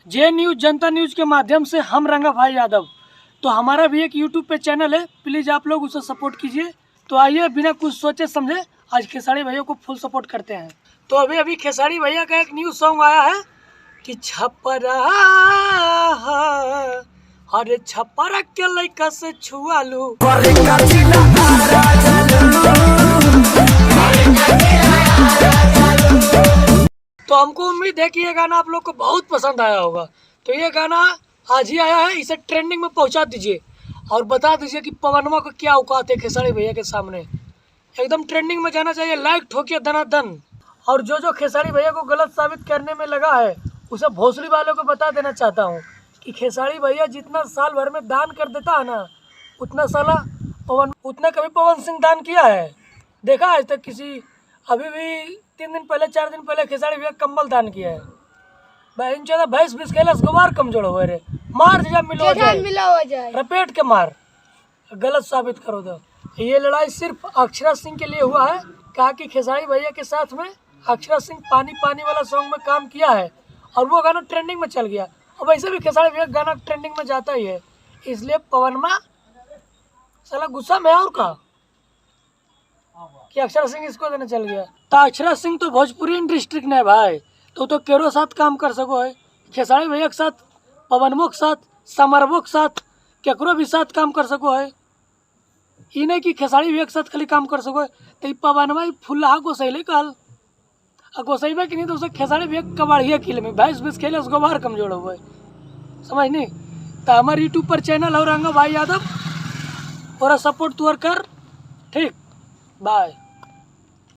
जे news जनता news के माध्यम से हम रंगा भाई यादव, तो हमारा भी एक यूट्यूब पे चैनल है, प्लीज़ आप लोग उसे सपोर्ट कीजिए। तो आइए बिना कुछ सोचे समझे आज खेसारी भैया को फुल सपोर्ट करते हैं। तो अभी खेसारी भैया का एक न्यू सॉन्ग आया है कि छपरा अरे छपरा के लइका से छुआ लू। तो हमको उम्मीद है कि ये गाना आप लोग को बहुत पसंद आया होगा। तो ये गाना आज ही आया है, इसे ट्रेंडिंग में पहुंचा दीजिए और बता दीजिए कि पवनवा को क्या औकात है खेसारी भैया के सामने। एकदम ट्रेंडिंग में जाना चाहिए, लाइक ठोकिए धनाधन। और जो खेसारी भैया को गलत साबित करने में लगा है उसे भोसड़ी वालों को बता देना चाहता हूँ कि खेसारी भैया जितना साल भर में दान कर देता है ना, उतना कभी पवन सिंह दान किया है देखा आज तक किसी? अभी भी 3 दिन पहले 4 दिन पहले खेसारी भैया कंबल दान किया है। बहन चौदह भैंस बीस कैलाश गवार कमजोर हुए रे, मार जब मिलो जाए रपेट के मार, गलत साबित करो। तो ये लड़ाई सिर्फ अक्षरा सिंह के लिए हुआ है। कहा कि खेसारी भैया के साथ में अक्षरा सिंह पानी पानी वाला सॉन्ग में काम किया है और वो गाना ट्रेंडिंग में चल गया। और वैसे भी खेसारी भैया गाना ट्रेंडिंग में जाता ही है, इसलिए पवनमा साला गुस्सा में और का कि अक्षरा सिंह इसको देने चल गया। तो अक्षरा सिंह तो भोजपुरी डिस्ट्रिक्ट ने भाई, तो केरो साथ काम कर सको है, खेसारी भैया के साथ, पवनमो के साथ, समरवो के साथ, केकरो भी साथ काम कर सको है। ये नहीं कि खेसारी भैया के साथ खाली काम कर सको है। तो पवनवा फुल्हा गोसैले कल गोसैबे कि नहीं तो उसे खेसारी भैया कबाड़िया किले में भैंस बीस खेले उसको बाहर कमजोर हुआ है, समझ नहीं। तो हमारे यूट्यूब पर चैनल हो रंगा भाई यादव, और सपोर्ट तोड़ कर, ठीक, बाय।